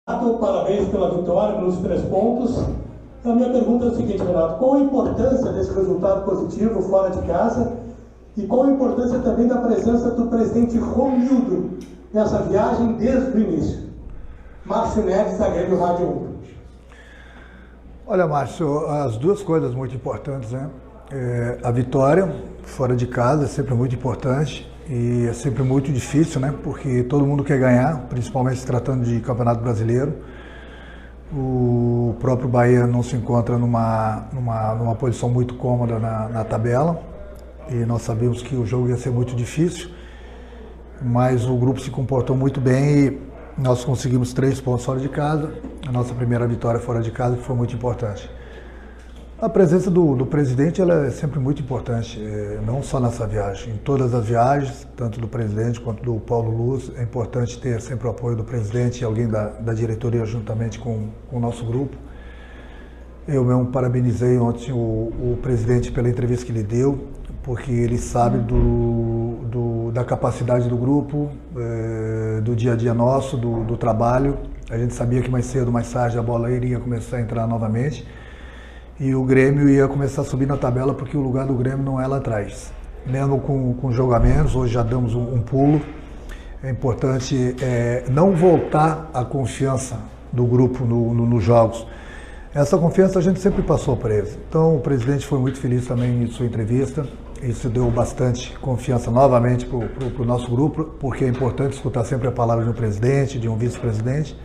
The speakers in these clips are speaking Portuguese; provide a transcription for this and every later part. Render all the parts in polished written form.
Parabéns pela vitória, pelos 3 pontos. A minha pergunta é o seguinte, Renato: qual a importância desse resultado positivo fora de casa e qual a importância também da presença do presidente Romildo nessa viagem desde o início? Márcio Neves, da Grêmio Rádio 1. Olha, Márcio, as duas coisas muito importantes, né? A vitória fora de casa é sempre muito importante e é sempre muito difícil, né? Porque todo mundo quer ganhar, principalmente se tratando de Campeonato Brasileiro. O próprio Bahia não se encontra numa posição muito cômoda na tabela e nós sabíamos que o jogo ia ser muito difícil, mas o grupo se comportou muito bem e nós conseguimos 3 pontos fora de casa, a nossa primeira vitória fora de casa, que foi muito importante. A presença do presidente ela é sempre muito importante, não só nessa viagem, em todas as viagens, tanto do presidente quanto do Paulo Luz, é importante ter sempre o apoio do presidente e alguém da diretoria juntamente com o nosso grupo. Eu mesmo parabenizei ontem o presidente pela entrevista que ele deu, porque ele sabe da capacidade do grupo, do dia a dia nosso, do trabalho. A gente sabia que mais cedo, mais tarde, a bola iria começar a entrar novamente e o Grêmio ia começar a subir na tabela, porque o lugar do Grêmio não é lá atrás. Mesmo com jogo a menos, hoje já damos um pulo. É importante não voltar a confiança do grupo nos jogos. Essa confiança a gente sempre passou para eles. Então o presidente foi muito feliz também em sua entrevista. Isso deu bastante confiança novamente para o nosso grupo, porque é importante escutar sempre a palavra de um presidente, de um vice-presidente.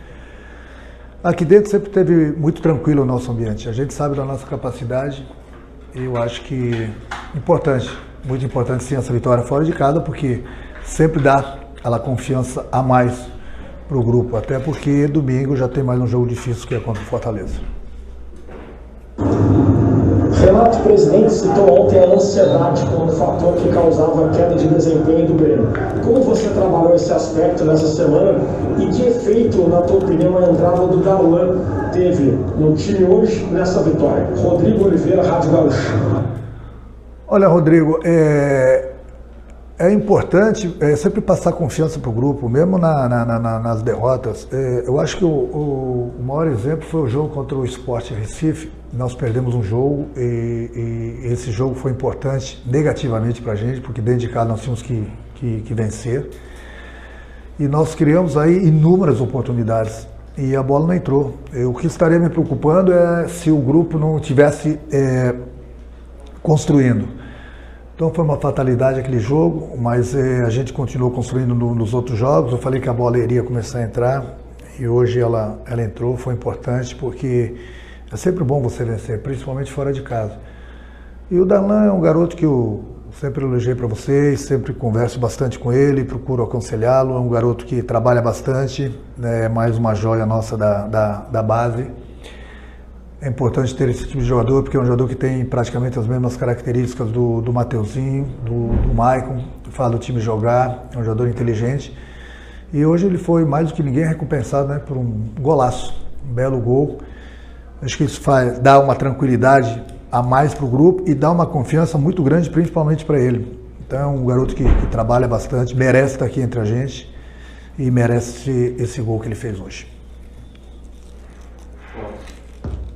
Aqui dentro sempre teve muito tranquilo o nosso ambiente. A gente sabe da nossa capacidade e eu acho que importante, muito importante sim essa vitória fora de casa, porque sempre dá aquela confiança a mais para o grupo, até porque domingo já tem mais um jogo difícil que é contra o Fortaleza. Renato, o presidente citou ontem a ansiedade como fator que causava a queda de desempenho do Grêmio. Como você trabalhou esse aspecto nessa semana e que efeito, na tua opinião, a entrada do Darlan teve no time hoje nessa vitória? Rodrigo Oliveira, Rádio Gaúcho. Olha, Rodrigo, é importante sempre passar confiança para o grupo, mesmo nas derrotas. Eu acho que o maior exemplo foi o jogo contra o Sport Recife. Nós perdemos um jogo e esse jogo foi importante negativamente para a gente, porque dentro de casa nós tínhamos que vencer. E nós criamos aí inúmeras oportunidades e a bola não entrou. O que estaria me preocupando é se o grupo não estivesse construindo. Então foi uma fatalidade aquele jogo, mas a gente continuou construindo nos outros jogos. Eu falei que a bola iria começar a entrar e hoje ela entrou, foi importante porque é sempre bom você vencer, principalmente fora de casa. E o Darlan é um garoto que eu sempre elogiei para vocês, sempre converso bastante com ele, procuro aconselhá-lo. É um garoto que trabalha bastante, é mais uma joia nossa da base. É importante ter esse tipo de jogador, porque é um jogador que tem praticamente as mesmas características do Mateuzinho, do Maicon, que fala do time jogar, é um jogador inteligente. E hoje ele foi mais do que ninguém recompensado, né, por um golaço, um belo gol. Acho que isso dá uma tranquilidade a mais para o grupo e dá uma confiança muito grande, principalmente para ele. Então é um garoto que trabalha bastante, merece estar aqui entre a gente e merece esse gol que ele fez hoje.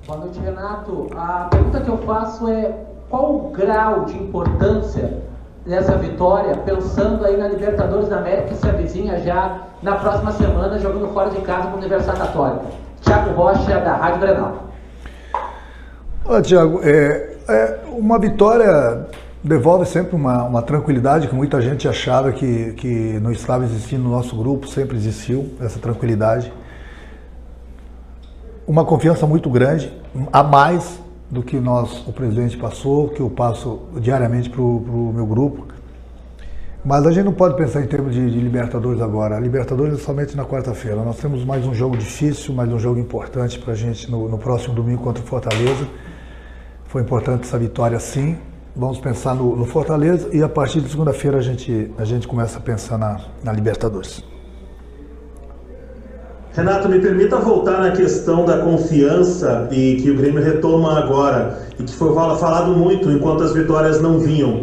Boa noite, Renato. A pergunta que eu faço é: qual o grau de importância dessa vitória, pensando aí na Libertadores da América, que se avizinha já na próxima semana, jogando fora de casa com a Universidade Católica? Thiago Rocha, da Rádio Grenal. Olha, Thiago, uma vitória devolve sempre uma tranquilidade que muita gente achava que não estava existindo no nosso grupo, sempre existiu essa tranquilidade. Uma confiança muito grande, a mais do que o presidente passou, que eu passo diariamente para o meu grupo. Mas a gente não pode pensar em termos de Libertadores agora. A Libertadores é somente na quarta-feira. Nós temos mais um jogo difícil, mais um jogo importante para a gente no próximo domingo contra o Fortaleza. Foi importante essa vitória, sim. Vamos pensar no Fortaleza e a partir de segunda-feira a gente começa a pensar na Libertadores. Renato, me permita voltar na questão da confiança e que o Grêmio retoma agora e que foi falado muito enquanto as vitórias não vinham.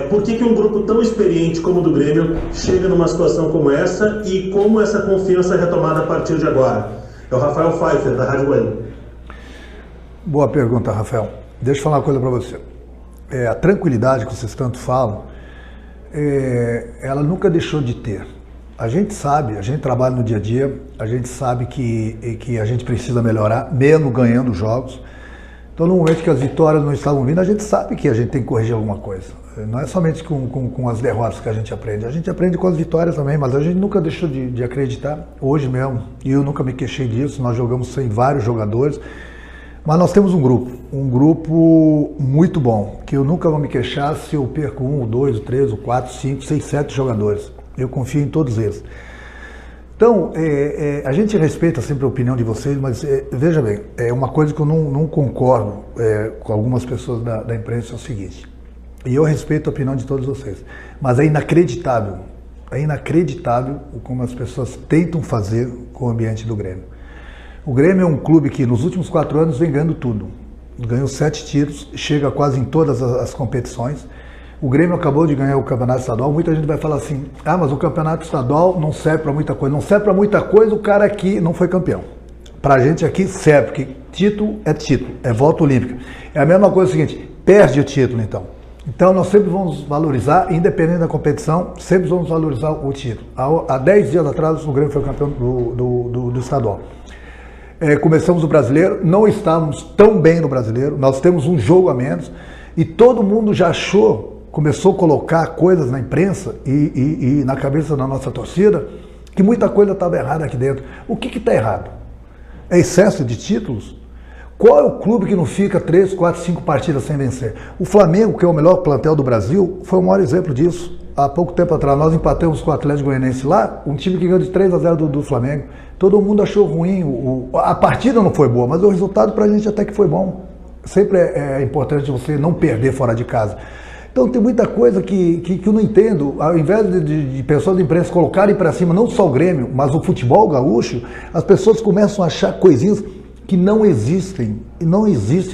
Por que um grupo tão experiente como o do Grêmio chega numa situação como essa e como essa confiança é retomada a partir de agora? É o Rafael Pfeiffer, da Rádio Web. Boa pergunta, Rafael. Deixa eu falar uma coisa para você. A tranquilidade que vocês tanto falam, ela nunca deixou de ter. A gente sabe, a gente trabalha no dia a dia, a gente sabe que a gente precisa melhorar, mesmo ganhando jogos. Então, no momento que as vitórias não estavam vindo, a gente sabe que a gente tem que corrigir alguma coisa. Não é somente com as derrotas que a gente aprende com as vitórias também, mas a gente nunca deixou de acreditar, hoje mesmo, e eu nunca me queixei disso, nós jogamos sem vários jogadores, mas nós temos um grupo muito bom, que eu nunca vou me queixar se eu perco 1, o 2, o 3, o 4, 5, 6, 7 jogadores. Eu confio em todos eles. Então, a gente respeita sempre a opinião de vocês, mas veja bem, uma coisa que eu não concordo com algumas pessoas da imprensa é o seguinte, e eu respeito a opinião de todos vocês, mas é inacreditável como as pessoas tentam fazer com o ambiente do Grêmio. O Grêmio é um clube que nos últimos 4 anos vem ganhando tudo, ganhou 7 títulos, chega quase em todas as competições. O Grêmio acabou de ganhar o Campeonato Estadual, muita gente vai falar assim, mas o Campeonato Estadual não serve para muita coisa. Não serve para muita coisa, o cara aqui não foi campeão. Pra gente aqui serve, porque título, é volta olímpica. É a mesma coisa, seguinte, perde o título então. Então nós sempre vamos valorizar, independente da competição, sempre vamos valorizar o título. Há 10 dias atrás o Grêmio foi campeão do estadual. Começamos o brasileiro, não estávamos tão bem no brasileiro, nós temos um jogo a menos e todo mundo já achou, começou a colocar coisas na imprensa e na cabeça da nossa torcida, que muita coisa estava errada aqui dentro. O que está errado? É excesso de títulos? Qual é o clube que não fica 3, 4, 5 partidas sem vencer? O Flamengo, que é o melhor plantel do Brasil, foi o maior exemplo disso. Há pouco tempo atrás, nós empatamos com o Atlético Goianiense lá, um time que ganhou de 3-0 do Flamengo. Todo mundo achou ruim, a partida não foi boa, mas o resultado pra gente até que foi bom. Sempre é importante você não perder fora de casa. Então tem muita coisa que eu não entendo. Ao invés de pessoas da imprensa colocarem para cima não só o Grêmio, mas o futebol gaúcho, as pessoas começam a achar coisinhas que não existem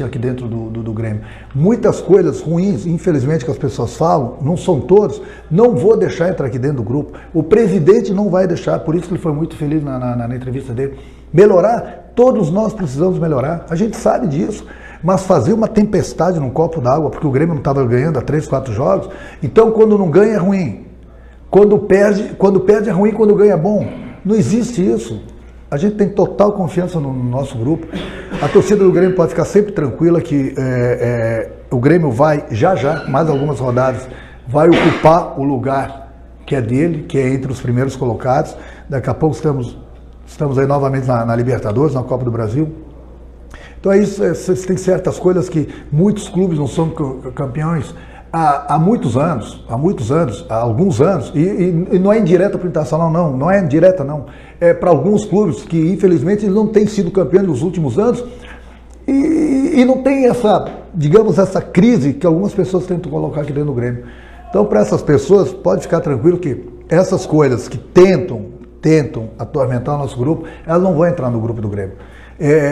aqui dentro do Grêmio. Muitas coisas ruins, infelizmente, que as pessoas falam, não são todos, não vou deixar entrar aqui dentro do grupo. O presidente não vai deixar, por isso que ele foi muito feliz na entrevista dele. Melhorar, todos nós precisamos melhorar, a gente sabe disso. Mas fazer uma tempestade num copo d'água, porque o Grêmio não estava ganhando há 3, 4 jogos, então quando não ganha é ruim. Quando perde é ruim, quando ganha é bom. Não existe isso. A gente tem total confiança no nosso grupo. A torcida do Grêmio pode ficar sempre tranquila que o Grêmio vai, já, mais algumas rodadas, vai ocupar o lugar que é dele, que é entre os primeiros colocados. Daqui a pouco estamos aí novamente na Libertadores, na Copa do Brasil. Então é isso, tem certas coisas que muitos clubes não são campeões há muitos anos, há alguns anos, e não é indireta para o Internacional, não é indireta não, é para alguns clubes que infelizmente não têm sido campeões nos últimos anos e não tem essa crise que algumas pessoas tentam colocar aqui dentro do Grêmio. Então para essas pessoas, pode ficar tranquilo que essas coisas que tentam atormentar o nosso grupo, elas não vão entrar no grupo do Grêmio.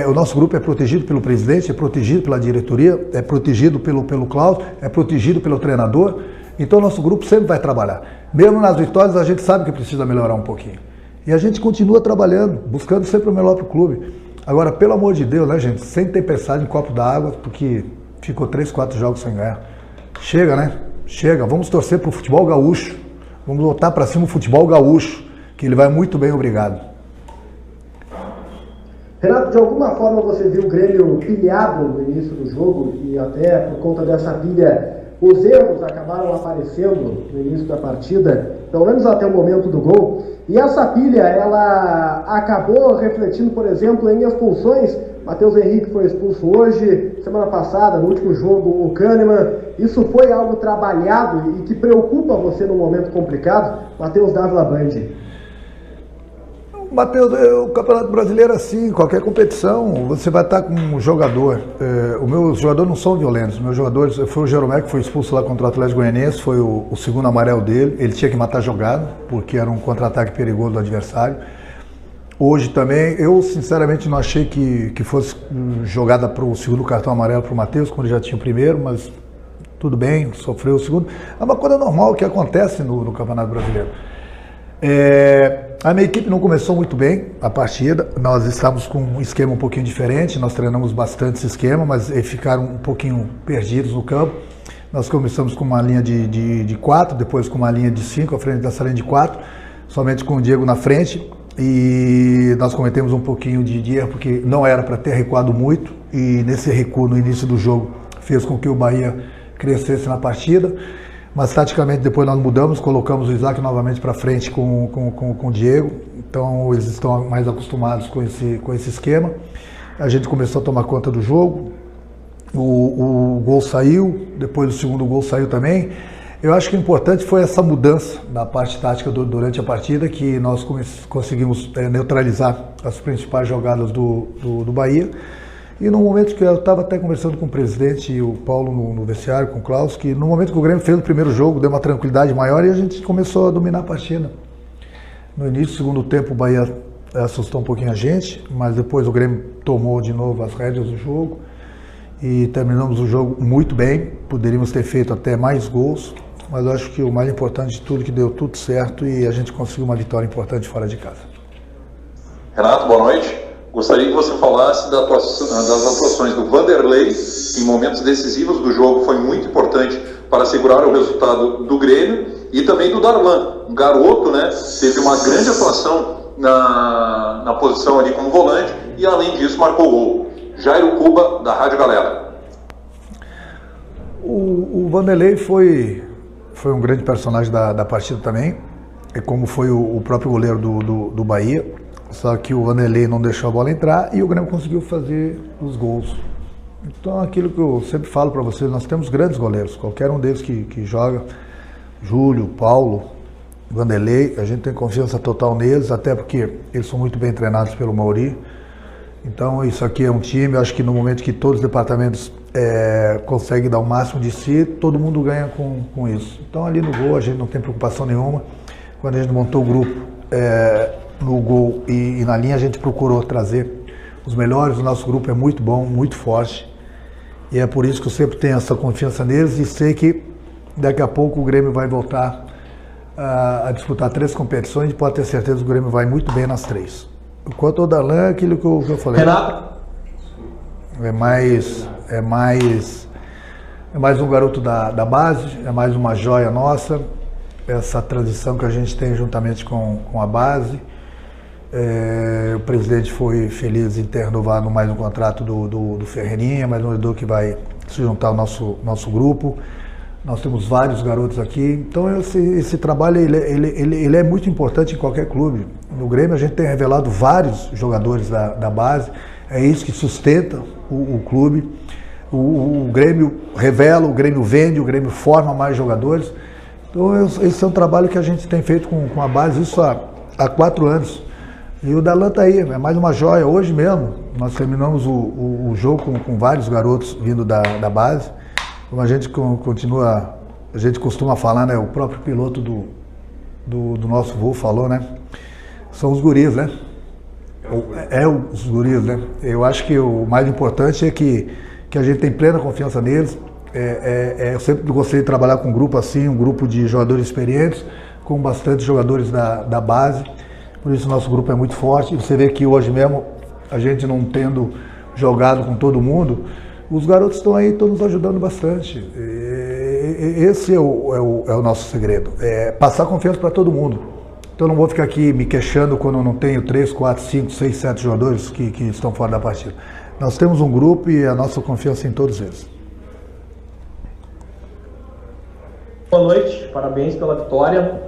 O nosso grupo é protegido pelo presidente, é protegido pela diretoria, é protegido pelo Cláudio, é protegido pelo treinador. Então o nosso grupo sempre vai trabalhar. Mesmo nas vitórias a gente sabe que precisa melhorar um pouquinho. E a gente continua trabalhando, buscando sempre o melhor para o clube. Agora, pelo amor de Deus, né, gente? Sem tempestade em copo d'água, porque ficou 3, 4 jogos sem ganhar. Chega, né? Chega. Vamos torcer para o futebol gaúcho. Vamos botar para cima o futebol gaúcho, que ele vai muito bem, obrigado. Renato, de alguma forma você viu o Grêmio pilhado no início do jogo e até por conta dessa pilha os erros acabaram aparecendo no início da partida, pelo menos até o momento do gol, e essa pilha ela acabou refletindo, por exemplo, em expulsões. Matheus Henrique foi expulso hoje, semana passada, no último jogo, o Kahneman. Isso foi algo trabalhado e que preocupa você num momento complicado? Matheus Dávila, Band. Matheus, o Campeonato Brasileiro é assim, qualquer competição, você vai estar com um jogador. Os meus jogadores não são violentos, meus jogadores, foi o Jeromel que foi expulso lá contra o Atlético Goianiense, foi o segundo amarelo dele, ele tinha que matar a jogada, porque era um contra-ataque perigoso do adversário. Hoje também, eu sinceramente não achei que fosse jogada para o segundo cartão amarelo para o Matheus, quando já tinha o primeiro, mas tudo bem, sofreu o segundo. É uma coisa normal que acontece no Campeonato Brasileiro. A minha equipe não começou muito bem a partida, nós estávamos com um esquema um pouquinho diferente, nós treinamos bastante esse esquema, mas eles ficaram um pouquinho perdidos no campo. Nós começamos com uma linha de 4, depois com uma linha de 5, à frente dessa linha de 4, somente com o Diego na frente, e nós cometemos um pouquinho de erro, porque não era para ter recuado muito, e nesse recuo no início do jogo fez com que o Bahia crescesse na partida. Mas taticamente depois nós mudamos, colocamos o Isaac novamente para frente com o Diego, então eles estão mais acostumados com esse esquema. A gente começou a tomar conta do jogo, o gol saiu, depois o segundo gol saiu também. Eu acho que o importante foi essa mudança na parte tática durante a partida, que nós conseguimos neutralizar as principais jogadas do Bahia. E no momento que eu estava até conversando com o presidente e o Paulo no vestiário, com o Klaus, que no momento que o Grêmio fez o primeiro jogo, deu uma tranquilidade maior e a gente começou a dominar a partida. No início do segundo tempo o Bahia assustou um pouquinho a gente, mas depois o Grêmio tomou de novo as rédeas do jogo e terminamos o jogo muito bem. Poderíamos ter feito até mais gols, mas eu acho que o mais importante de tudo é que deu tudo certo e a gente conseguiu uma vitória importante fora de casa. Renato, boa noite. Gostaria que você falasse das atuações do Vanderlei em momentos decisivos do jogo, foi muito importante para segurar o resultado do Grêmio, e também do Darlan, um garoto, né, teve uma grande atuação na posição ali como volante e além disso marcou o gol. Jairo Cuba, da Rádio Galera. O Vanderlei foi um grande personagem da partida também, como foi o próprio goleiro do Bahia. Só que o Vanderlei não deixou a bola entrar e o Grêmio conseguiu fazer os gols. Então, aquilo que eu sempre falo para vocês, nós temos grandes goleiros, qualquer um deles que joga, Júlio, Paulo, Vanderlei, a gente tem confiança total neles, até porque eles são muito bem treinados pelo Mauri. Então, isso aqui é um time, eu acho que no momento que todos os departamentos conseguem dar o máximo de si, todo mundo ganha com isso. Então, ali no gol, a gente não tem preocupação nenhuma. Quando a gente montou o grupo, no gol e na linha, a gente procurou trazer os melhores. O nosso grupo é muito bom, muito forte, e é por isso que eu sempre tenho essa confiança neles e sei que daqui a pouco o Grêmio vai voltar a disputar 3 competições e pode ter certeza que o Grêmio vai muito bem nas 3. Quanto ao Darlan, é aquilo que eu falei. Renato? É mais um garoto da base, é mais uma joia nossa, essa transição que a gente tem juntamente com a base. O presidente foi feliz em ter renovado mais um contrato do Ferreirinha, mais um jogador que vai se juntar ao nosso grupo. Nós temos vários garotos aqui, então esse trabalho ele é muito importante em qualquer clube. No Grêmio a gente tem revelado vários jogadores da base, é isso que sustenta o clube. O Grêmio revela, o Grêmio vende, o Grêmio forma mais jogadores. Então esse é um trabalho que a gente tem feito com a base, isso há 4 anos. E o Darlan está aí, é mais uma joia. Hoje mesmo nós terminamos o jogo com vários garotos vindo da base. Como a gente costuma falar, né? O próprio piloto do nosso voo falou, né? São os guris, né? Os guris, né? Eu acho que o mais importante é que a gente tem plena confiança neles. Eu sempre gostei de trabalhar com um grupo assim, um grupo de jogadores experientes, com bastante jogadores da base. Por isso o nosso grupo é muito forte. Você vê que hoje mesmo, a gente não tendo jogado com todo mundo, os garotos estão aí, estão nos ajudando bastante. Esse é o nosso segredo, passar confiança para todo mundo. Então eu não vou ficar aqui me queixando quando eu não tenho 3, 4, 5, 6, 7 jogadores que estão fora da partida. Nós temos um grupo e a nossa confiança em todos eles. Boa noite, parabéns pela vitória.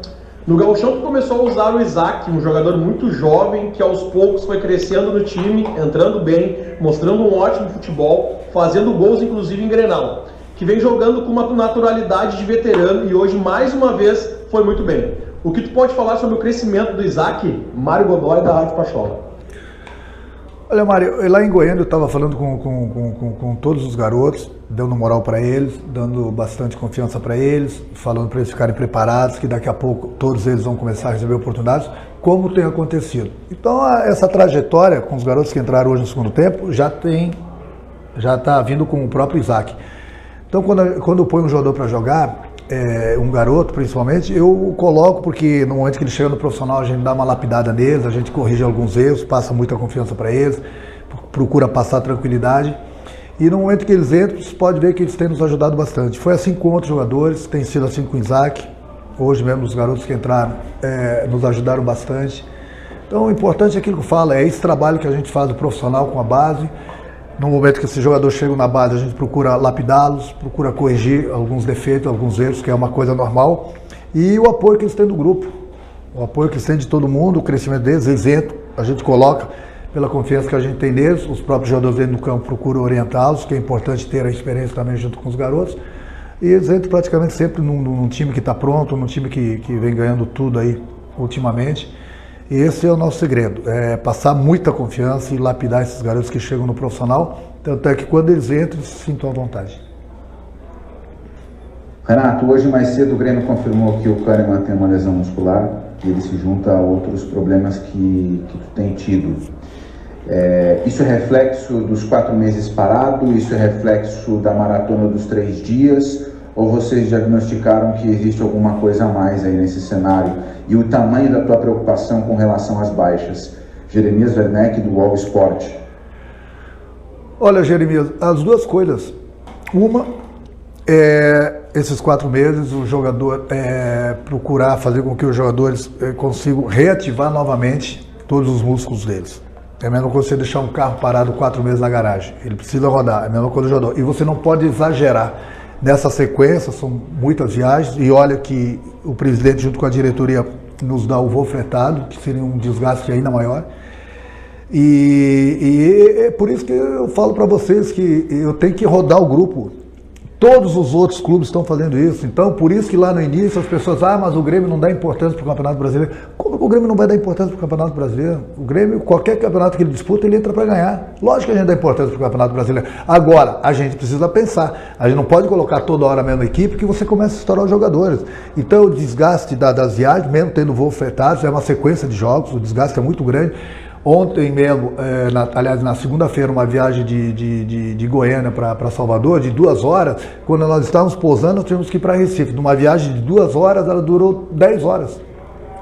No Gauchão tu começou a usar o Isaac, um jogador muito jovem que aos poucos foi crescendo no time, entrando bem, mostrando um ótimo futebol, fazendo gols inclusive em Grenal, que vem jogando com uma naturalidade de veterano e hoje mais uma vez foi muito bem. O que tu pode falar sobre o crescimento do Isaac? Mário Godoy, da Rádio Pachola. Olha, Mário, lá em Goiânia eu estava falando com todos os garotos, dando moral para eles, dando bastante confiança para eles, falando para eles ficarem preparados, que daqui a pouco todos eles vão começar a receber oportunidades, como tem acontecido. Então, essa trajetória com os garotos que entraram hoje no segundo tempo já está vindo com o próprio Isaac. Então, quando eu ponho um jogador para jogar, um garoto principalmente, eu coloco porque no momento que ele chega no profissional a gente dá uma lapidada neles, a gente corrige alguns erros, passa muita confiança para eles, procura passar tranquilidade. E no momento que eles entram, você pode ver que eles têm nos ajudado bastante. Foi assim com outros jogadores, tem sido assim com o Isaac. Hoje mesmo os garotos que entraram nos ajudaram bastante. Então o importante é aquilo que eu falo, é esse trabalho que a gente faz do profissional com a base. No momento que esses jogadores chegam na base, a gente procura lapidá-los, procura corrigir alguns defeitos, alguns erros, que é uma coisa normal. E o apoio que eles têm do grupo, o apoio que eles têm de todo mundo, o crescimento deles, eles entram, a gente coloca pela confiança que a gente tem neles, os próprios jogadores dentro do campo procuram orientá-los, que é importante ter a experiência também junto com os garotos. E eles entram praticamente sempre num time que está pronto, num time que vem ganhando tudo aí ultimamente. E esse é o nosso segredo, é passar muita confiança e lapidar esses garotos que chegam no profissional, tanto é que quando eles entram, eles se sintam à vontade. Renato, hoje mais cedo o Grêmio confirmou que o Kahneman tem uma lesão muscular e ele se junta a outros problemas que tu tem tido. Isso é reflexo dos 4 meses parado? Isso é reflexo da maratona dos 3 dias? Ou vocês diagnosticaram que existe alguma coisa a mais aí nesse cenário? E o tamanho da tua preocupação com relação às baixas? Jeremias Werneck, do UOL Sport. Olha, Jeremias, as duas coisas. Uma esses 4 meses o jogador procurar fazer com que os jogadores consigam reativar novamente todos os músculos deles. É a mesma coisa você deixar um carro parado 4 meses na garagem. Ele precisa rodar, é a mesma coisa do jogador. E você não pode exagerar. Nessa sequência, são muitas viagens, e olha que o presidente, junto com a diretoria, nos dá o voo fretado, que seria um desgaste ainda maior. E é por isso que eu falo para vocês que eu tenho que rodar o grupo. Todos os outros clubes estão fazendo isso. Então, por isso que lá no início as pessoas, mas o Grêmio não dá importância para o Campeonato Brasileiro. Como que o Grêmio não vai dar importância para o Campeonato Brasileiro? O Grêmio, qualquer campeonato que ele disputa, ele entra para ganhar. Lógico que a gente dá importância para o Campeonato Brasileiro. Agora, a gente precisa pensar. A gente não pode colocar toda hora a mesma equipe que você começa a estourar os jogadores. Então, o desgaste das viagens, mesmo tendo voo fretado, é uma sequência de jogos, o desgaste é muito grande. Ontem mesmo, aliás, na segunda-feira, uma viagem de Goiânia para Salvador, de 2 horas. Quando nós estávamos pousando, nós tínhamos que ir para Recife. Numa viagem de 2 horas, ela durou 10 horas.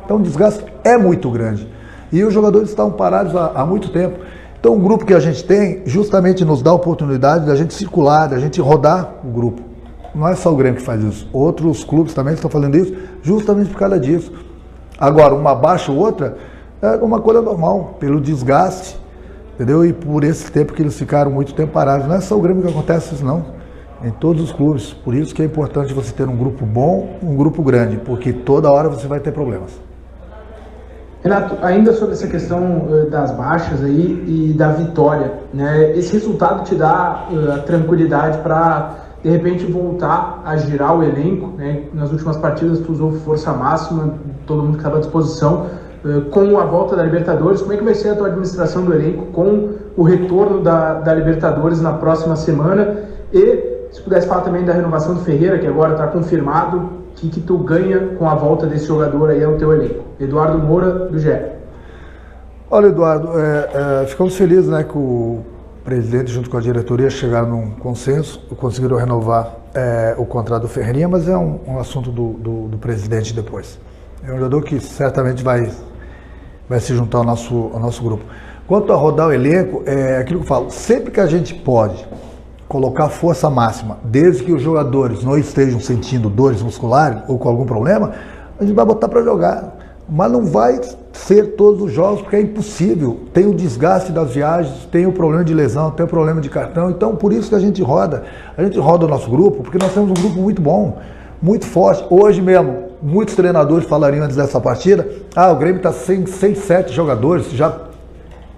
Então o desgaste é muito grande. E os jogadores estavam parados há muito tempo. Então o grupo que a gente tem justamente nos dá a oportunidade da gente circular, da gente rodar o grupo. Não é só o Grêmio que faz isso. Outros clubes também estão fazendo isso justamente por causa disso. Agora, uma baixa ou outra é uma coisa normal, pelo desgaste, entendeu? E por esse tempo que eles ficaram muito tempo parados. Não é só o Grêmio que acontece isso, não. Em todos os clubes. Por isso que é importante você ter um grupo bom, um grupo grande, porque toda hora você vai ter problemas. Renato, ainda sobre essa questão das baixas aí e da vitória, né? Esse resultado te dá tranquilidade para, de repente, voltar a girar o elenco, né? Nas últimas partidas tu usou força máxima, todo mundo que estava à disposição. Com a volta da Libertadores, como é que vai ser a tua administração do elenco com o retorno da Libertadores na próxima semana? E se pudesse falar também da renovação do Ferreira, que agora está confirmado, o que tu ganha com a volta desse jogador aí ao teu elenco? Eduardo Moura, do GE. Olha, Eduardo, ficamos felizes, né, que o presidente junto com a diretoria chegaram num consenso, conseguiram renovar o contrato do Ferreirinha, mas é um assunto do presidente depois. É um jogador que certamente vai se juntar ao nosso grupo. Quanto a rodar o elenco, é aquilo que eu falo, sempre que a gente pode colocar força máxima, desde que os jogadores não estejam sentindo dores musculares ou com algum problema, a gente vai botar para jogar. Mas não vai ser todos os jogos, porque é impossível. Tem o desgaste das viagens, tem o problema de lesão, tem o problema de cartão. Então, por isso que a gente roda. A gente roda o nosso grupo, porque nós temos um grupo muito bom, muito forte. Hoje mesmo, muitos treinadores falariam antes dessa partida, o Grêmio está sem 6, 7 jogadores, já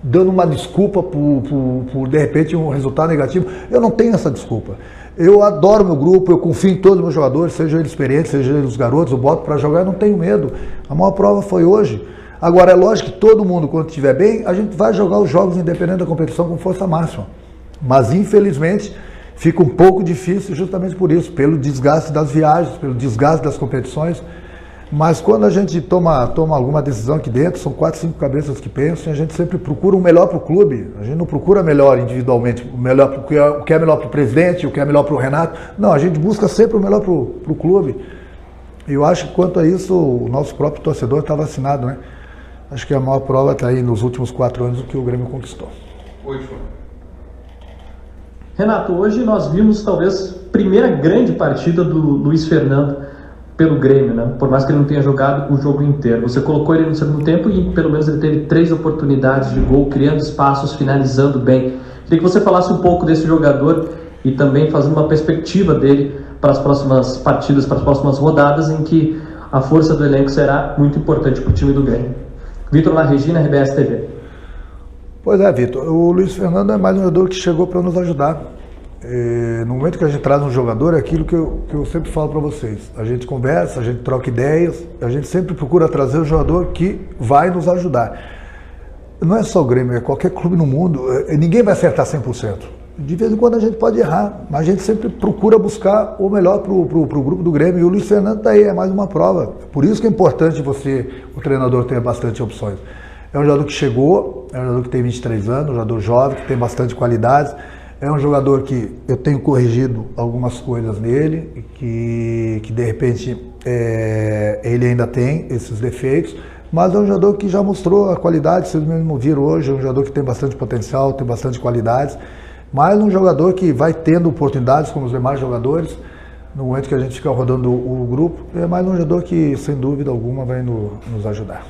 dando uma desculpa por de repente um resultado negativo. Eu não tenho essa desculpa. Eu adoro meu grupo, eu confio em todos os meus jogadores, sejam eles experientes, sejam eles os garotos, eu boto para jogar, eu não tenho medo. A maior prova foi hoje. Agora, é lógico que todo mundo, quando estiver bem, a gente vai jogar os jogos independente da competição com força máxima. Mas, infelizmente, fica um pouco difícil justamente por isso, pelo desgaste das viagens, pelo desgaste das competições. Mas quando a gente toma alguma decisão aqui dentro, são 4, 5 cabeças que pensam, e a gente sempre procura o melhor para o clube. A gente não procura melhor individualmente, o que é melhor para o presidente, o que é melhor para o Renato. Não, a gente busca sempre o melhor para o clube. E eu acho que quanto a isso, o nosso próprio torcedor está vacinado, né? Acho que a maior prova está aí nos últimos 4 anos o que o Grêmio conquistou. Renato, hoje nós vimos talvez a primeira grande partida do Luiz Fernando pelo Grêmio, né? Por mais que ele não tenha jogado o jogo inteiro. Você colocou ele no segundo tempo e pelo menos ele teve 3 oportunidades de gol, criando espaços, finalizando bem. Queria que você falasse um pouco desse jogador e também fazendo uma perspectiva dele para as próximas partidas, para as próximas rodadas, em que a força do elenco será muito importante para o time do Grêmio. Vitor La Regina, RBS TV. Pois é, Vitor. O Luiz Fernando é mais um jogador que chegou para nos ajudar. No momento que a gente traz um jogador, é aquilo que eu sempre falo para vocês. A gente conversa, a gente troca ideias, a gente sempre procura trazer um jogador que vai nos ajudar. Não é só o Grêmio, é qualquer clube no mundo. Ninguém vai acertar 100%. De vez em quando a gente pode errar, mas a gente sempre procura buscar o melhor para o grupo do Grêmio. E o Luiz Fernando está aí, é mais uma prova. Por isso que é importante o treinador ter bastante opções. É um jogador que chegou, é um jogador que tem 23 anos, um jogador jovem, que tem bastante qualidades. É um jogador que eu tenho corrigido algumas coisas nele, que de repente ele ainda tem esses defeitos, mas é um jogador que já mostrou a qualidade, vocês mesmo viram hoje, é um jogador que tem bastante potencial, tem bastante qualidades, mas um jogador que vai tendo oportunidades como os demais jogadores, no momento que a gente fica rodando o grupo, é mais um jogador que, sem dúvida alguma, vai nos ajudar.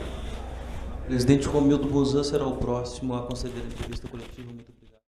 O presidente Romildo Bozan será o próximo a conceder a entrevista coletiva.